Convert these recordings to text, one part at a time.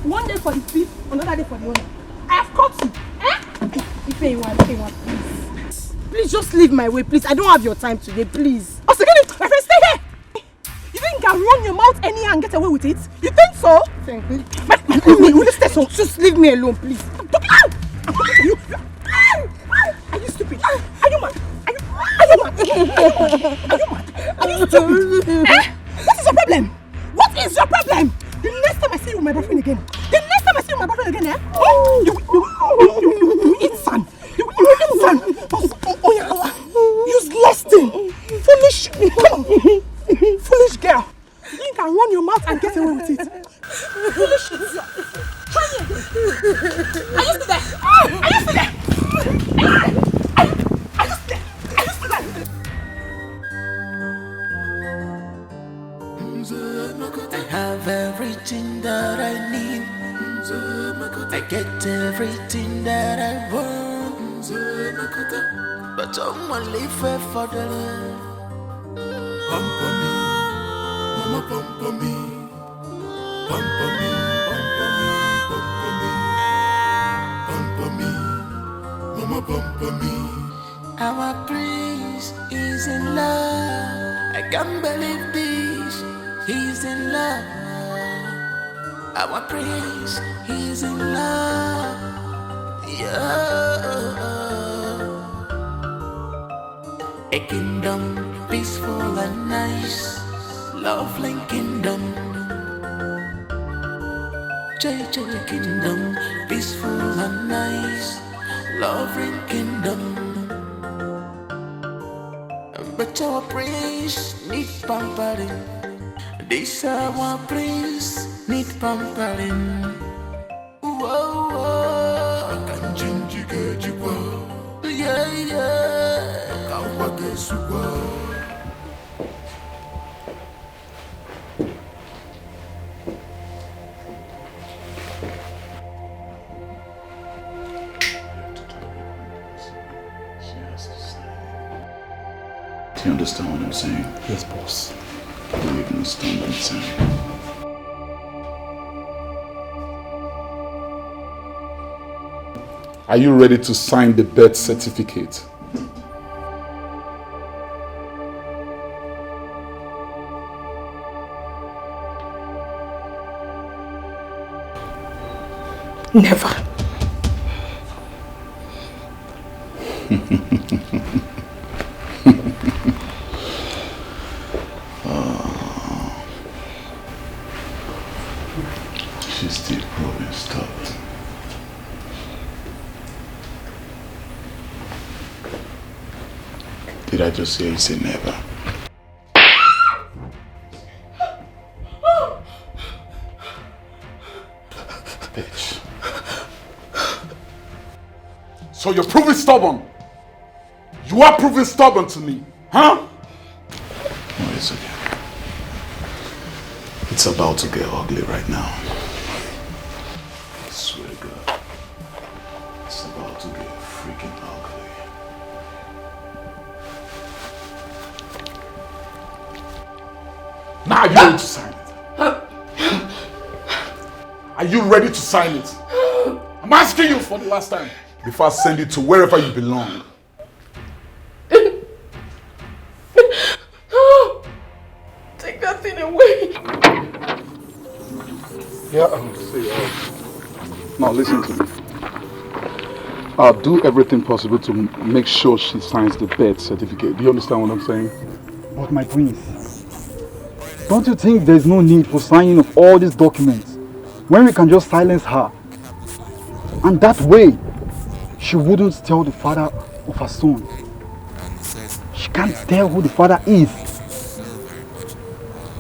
One day for the thief, another day for the owner. I have caught you. Eh? If you want, please. Please just leave my way, please. I don't have your time today, please. Oh, so my friend, stay here. You think you can run your mouth anyhow and get away with it? You think so? Thank you. Will you stay so? Just leave me alone, please. I'm talking to you. Are you stupid? Are you mad? Are you mad? Are you stupid? Eh? What is your problem? What is your problem? The next time I see you with my boyfriend again, eh? You eat sand. You eat sand. Oh, yeah. Useless thing. Foolish. Come on. Foolish girl. You think you can run your mouth and get away with it? Foolish. Try me again. Are you still there? Are you still there? I have everything that I need. I get everything that I want. But someone live for the love. Pump on me, mama pump on me. Pump on me, pump on me, pump on me. Pump on me, mama pump on me. Our prince is in love. I can't believe this. He's in love. Our prince, he's in love. Yeah. A kingdom peaceful and nice, lovely kingdom. JJ kingdom, peaceful and nice, lovely kingdom. But our prince need pampering. This our prince need pampering. Whoa, whoa. I can change you, get you, yeah, yeah. I can't walk this world. Do you understand what I'm saying? Yes, boss. Do you even understand what I'm saying? Are you ready to sign the birth certificate? Never. She's still proving stubborn. Did I just hear you say never? Bitch. So you're proving stubborn? You are proving stubborn to me, huh? No, it's okay. It's about to get ugly right now. I swear to God. It's about to get freaking ugly. Now are you ready to sign it? Are you ready to sign it? I'm asking you for the last time. Before I send you to wherever you belong. Take that thing away. Yeah, see. Now listen to me. I'll do everything possible to make sure she signs the birth certificate. Do you understand what I'm saying? But my prince, don't you think there's no need for signing of all these documents when we can just silence her? And that way, she wouldn't tell the father of her son. She can't tell who the father is.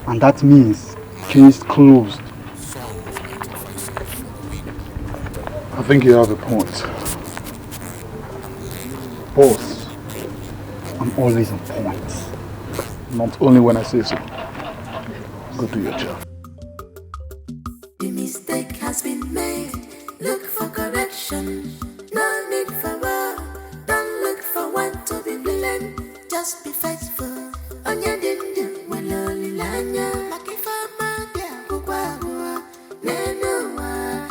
And that means case closed. I think you have a point. Boss, I'm always on point. Not only when I say so. Go do your job. The mistake has been made. Look for correction. No need for war. Don't look for one to be blamed. Just be faithful. Onya dindu waloli lanya. Makifa madia kukwa nenu wa.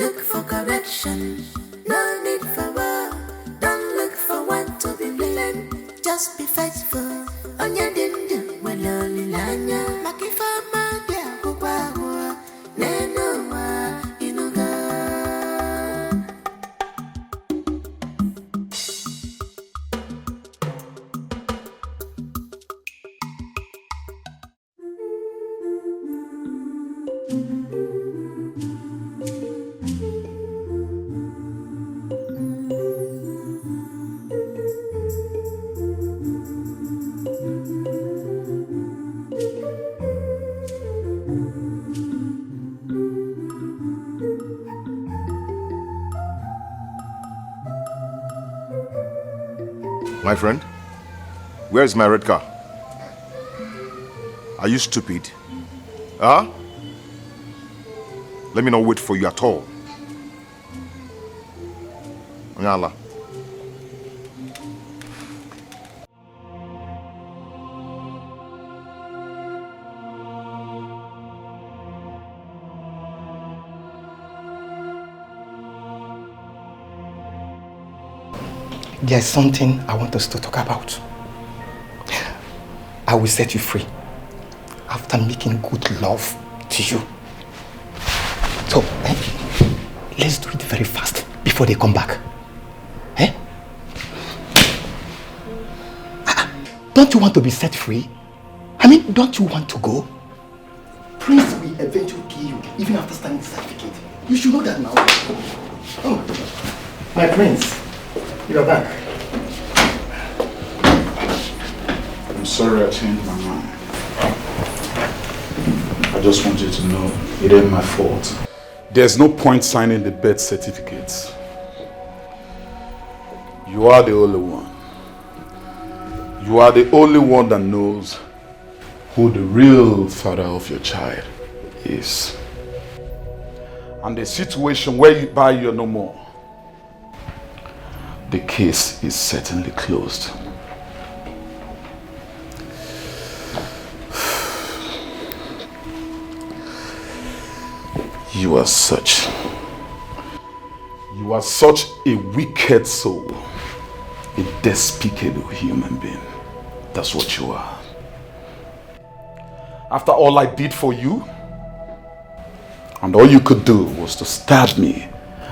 look for correction. No need for war. Don't look for one to be blamed. Just be faithful. Onya dindu waloli lanya. Makifama dia kubawa. Neno wa inuga. My friend, where is my red car? Are you stupid? Huh? Let me not wait for you at all. Nyala. There's something I want us to talk about. I will set you free after making good love to you. So, let's do it very fast before they come back. Don't you want to be set free? I mean, don't you want to go? Prince will eventually kill you even after signing the certificate. You should know that now. Oh, my prince. You're back. I'm sorry I changed my mind. I just want you to know it ain't my fault. There's no point signing the birth certificates. You are the only one. You are the only one that knows who the real father of your child is. And the situation whereby you're no more, the case is certainly closed. You are such a wicked soul, a despicable human being. That's what you are. After all I did for you, and all you could do was to stab me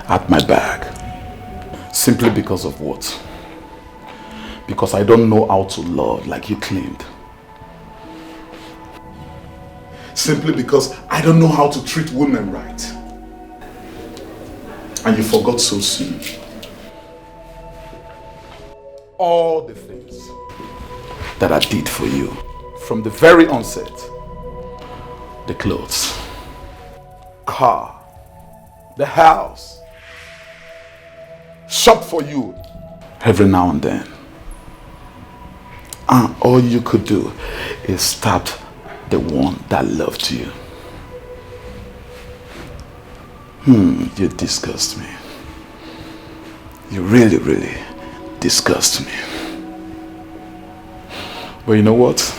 at my back. Simply because of what? Because I don't know how to love like you claimed. Simply because I don't know how to treat women right. And you forgot so soon. All the things that I did for you from the very onset. The clothes, car, the house, shop for you every now and then. And all you could do is stab the one that loved you. You disgust me. You really, really disgust me. But you know what?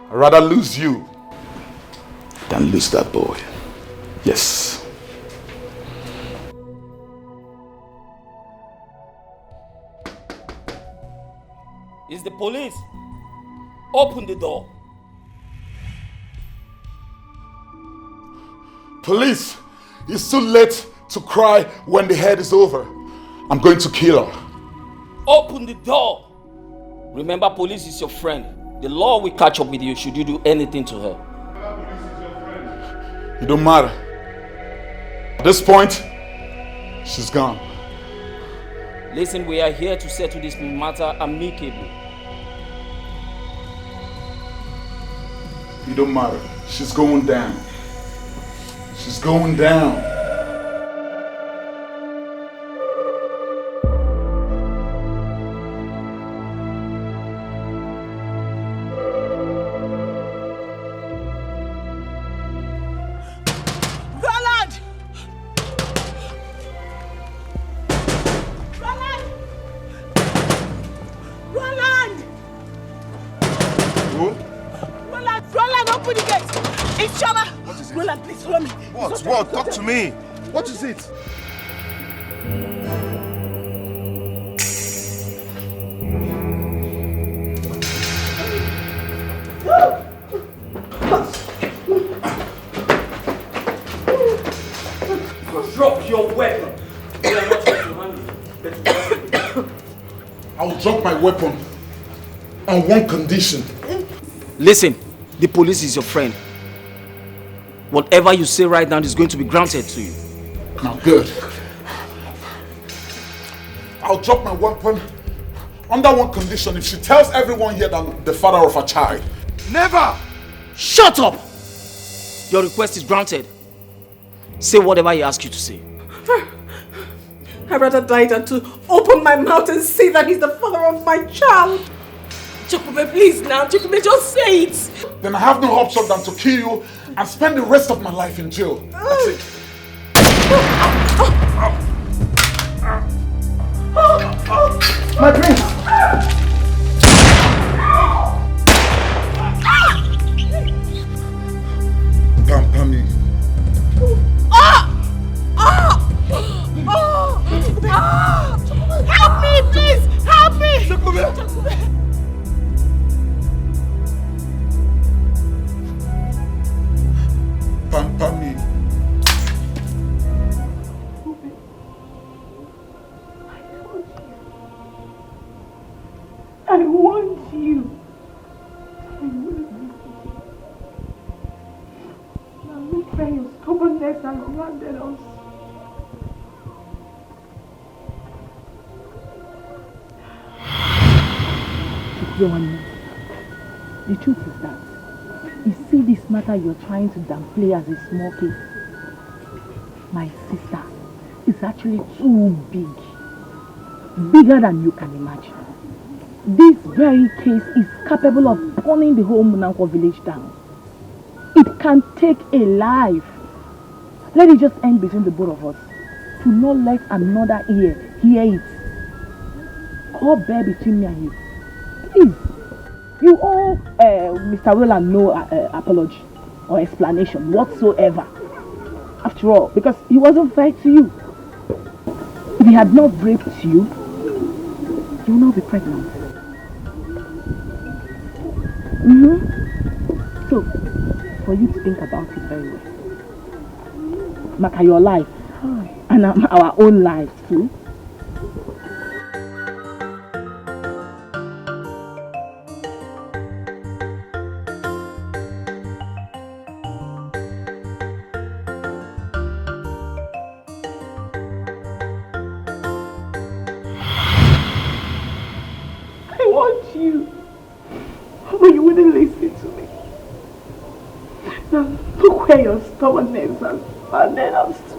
I'd rather lose you than lose that boy. Yes. It's the police. Open the door. Police, it's too late to cry when the head is over. I'm going to kill her. Open the door. Remember, police is your friend. The law will catch up with you should you do anything to her. It don't matter. At this point, she's gone. Listen, we are here to settle this matter amicably. It don't matter. She's going down. She's going down. Roland, open the gate. It's Chama. Roland, please follow me. What? Talk to me. What is it? Drop your weapon. We are not going to handle it. I'll drop my weapon on one condition. Listen, the police is your friend. Whatever you say right now is going to be granted to you. Now, good. I'll drop my weapon under one condition. If she tells everyone here that I'm the father of a child. Never! Shut up! Your request is granted. Say whatever he asks you to say. I'd rather die than to open my mouth and say that he's the father of my child. Chukube, please now. Chukube, just say it. Then I have no option than to kill you and spend the rest of my life in jail. That's it. My prince! Pampami. Help me, please! Help me! Pampami. I want you. Now look where your stubbornness has landed us. The truth is that you see this matter you're trying to downplay as a small case. My sister is actually too big. Bigger than you can imagine. This very case is capable of burning the whole Munanko village down. It can take a life. Let it just end between the both of us. To not let another ear hear it. Or bear between me and you. Please. You owe Mr. Roland no apology or explanation whatsoever. After all, because he wasn't fair to you. If he had not raped you, you will not be pregnant. So, for you to think about it very well. Maka, your life and our own lives too. Where your stubbornness has landed us to.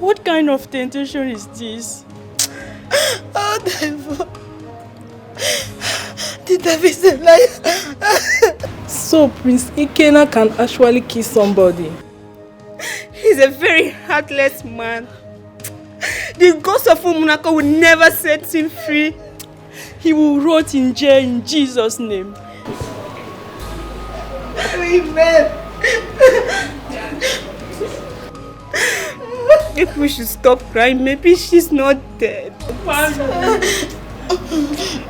What kind of temptation is this? Oh, devil. The devil is a liar. So Prince Ikena can actually kill somebody. He's a very heartless man. The ghost of Umunako will never set him free. He will rot in jail in Jesus' name. Amen. If we should stop crying, maybe she's not dead.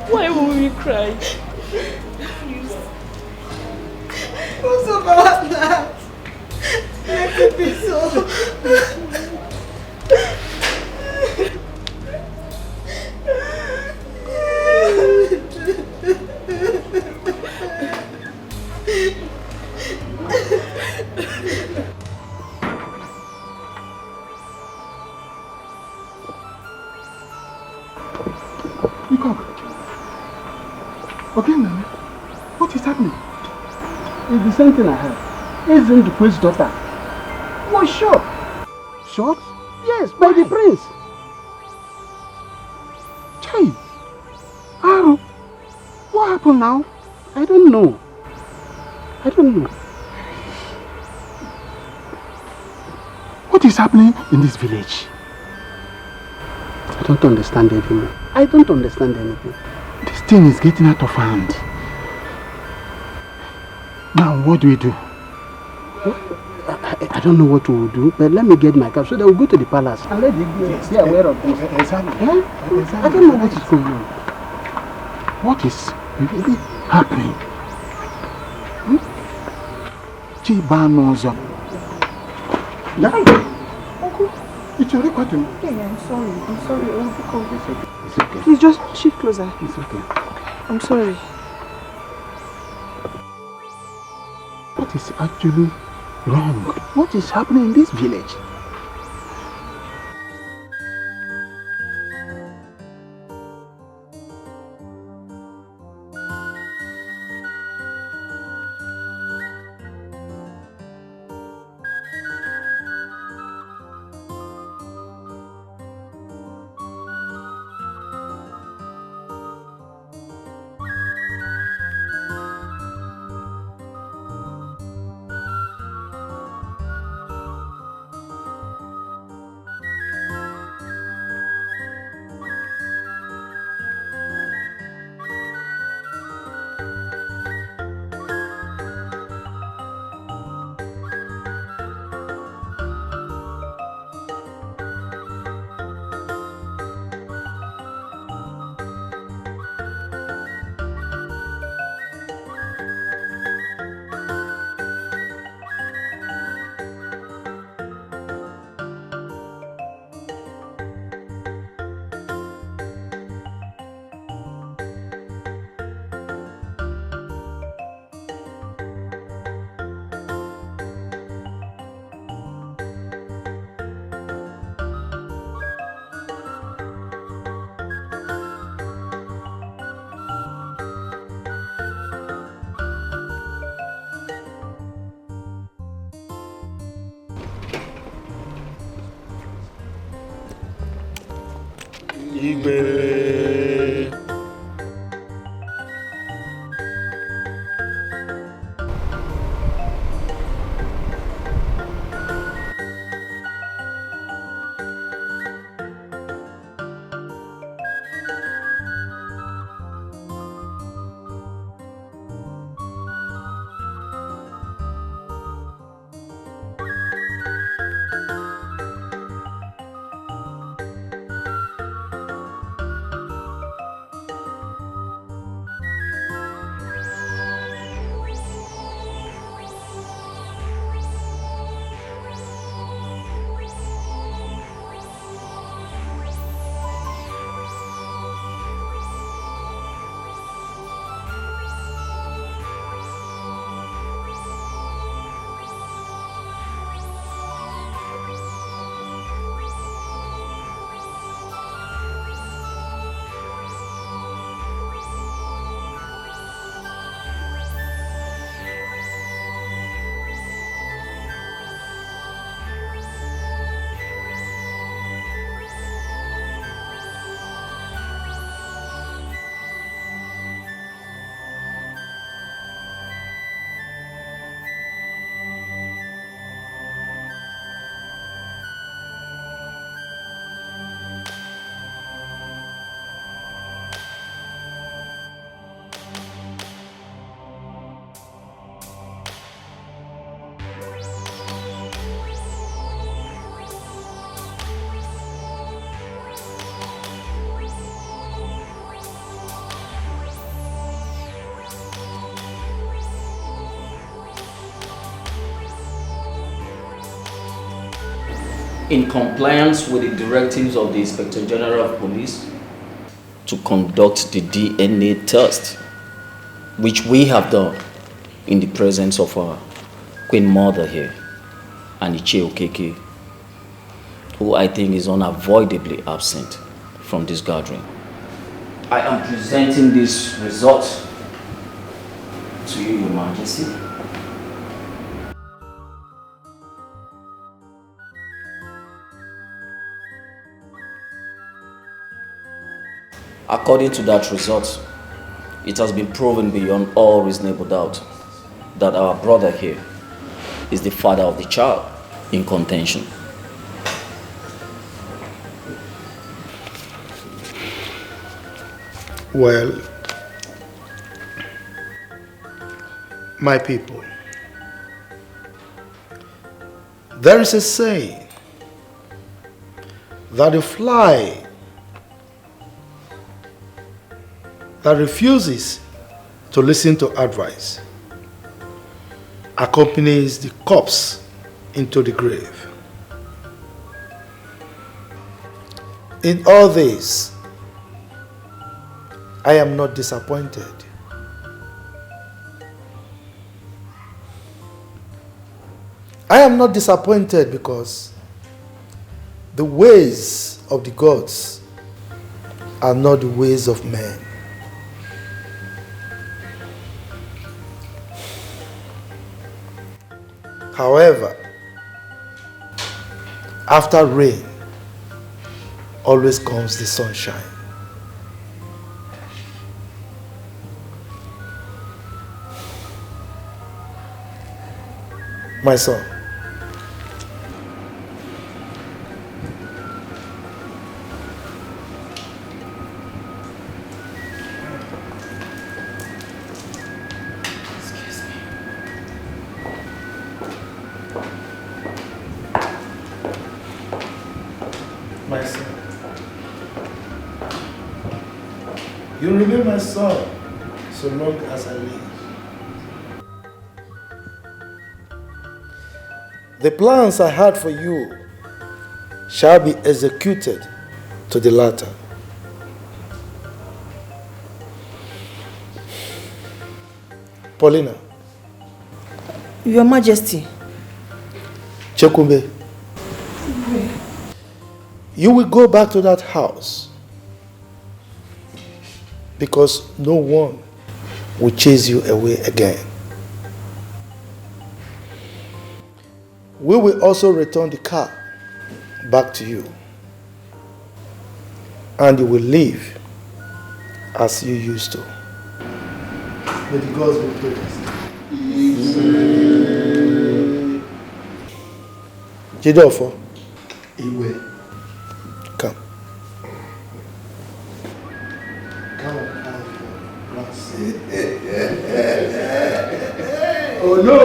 Why will we cry? What's about that? Let it be so. Okay, Nana. What is happening? It's the same thing I heard. Isn't the prince's daughter was shot? Shot? Yes, by the prince. Chai. How? What happened now? I don't know. What is happening in this village? I don't understand anything. This thing is getting out of hand. Now, what do we do? I don't know what we will do, but let me get my cap so that we'll go to the palace and let the be aware of this. Exactly. I don't know what is going on. What is really happening? Chibanozo. Uncle. It's already quite enough. Yeah, I'm sorry. It's okay. Please just shift closer. It's okay. I'm sorry. What is actually wrong? What is happening in this village? Igbe. in compliance with the directives of the Inspector General of Police, to conduct the DNA test, which we have done in the presence of our Queen Mother here, and Iche Okeke, who I think is unavoidably absent from this gathering. I am presenting this result to you, Your Majesty. According to that result, it has been proven beyond all reasonable doubt that our brother here is the father of the child in contention. Well, my people, there is a saying that a fly that refuses to listen to advice accompanies the corpse into the grave. In all this, I am not disappointed. I am not disappointed because the ways of the gods are not the ways of men. However, after rain always comes the sunshine. My son, my son, you remain my son so long as I live. The plans I had for you shall be executed to the latter. Paulina. Your Majesty. Chekumbe. You will go back to that house because no one will chase you away again. We will also return the car back to you, and you will live as you used to. May the gods be praised. Jidofo. Iwe. Come. Come and have your glass. Oh no!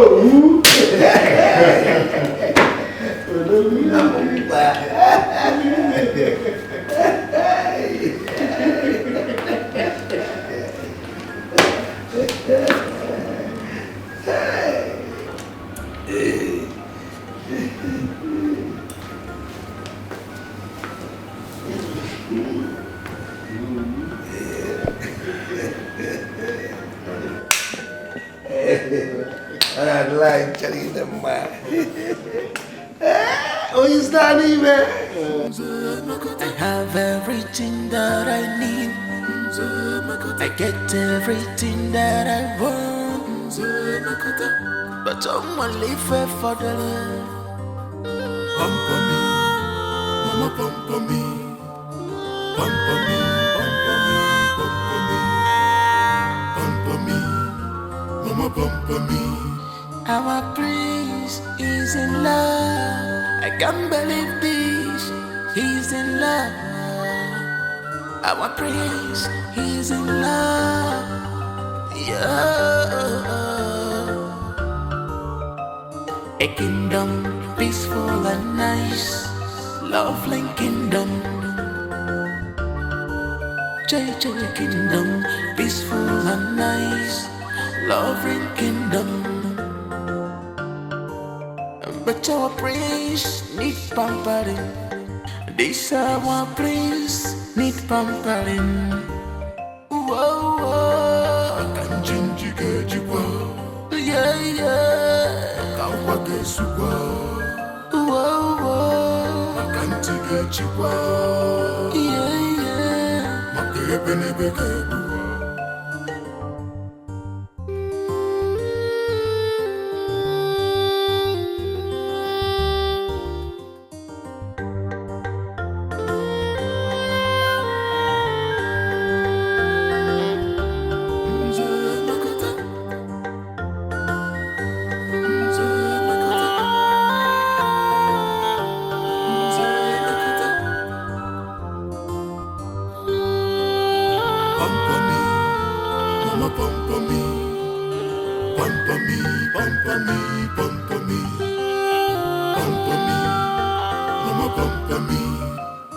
I'd like telling them, oh, is that even? I have everything that I need. I get everything that I want. But I'm only fair for the love. Pamper me, mama pamper me. Pamper me, pamper me, pamper me. Pamper me, mama pamper me. Our prince is in love. I can't believe this. He's in love. Our prince, he's in love. Yeah. A kingdom peaceful and nice, lovely kingdom. JJ kingdom peaceful and nice, lovely kingdom. But our prince needs pampering. This our prince need pampering. Whoa, whoa. Akanjinji gejiwa. Yeah, yeah. Kawage suwa. Whoa, whoa. Akanti gejiwa. Yeah, yeah. Makebe nebekebu.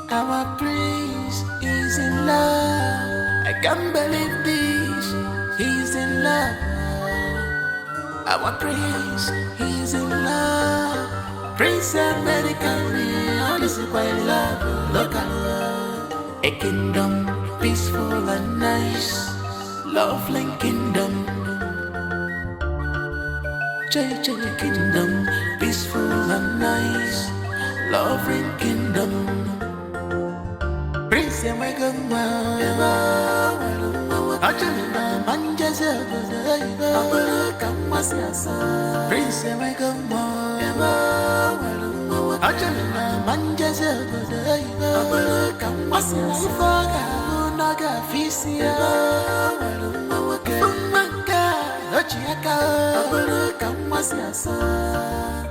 Our prince is in love. I can't believe this. He's in love. Our prince, he's in love. Prince American, all this is quite love. Look at a kingdom, peaceful and nice. Lovely kingdom. JJ kingdom, peaceful and nice. Lovely kingdom. Prince American, Ajana manjaza, Prince American, Ajana manjaza, Naga Fisia, Maka, Lochiaka, Kamasiasa.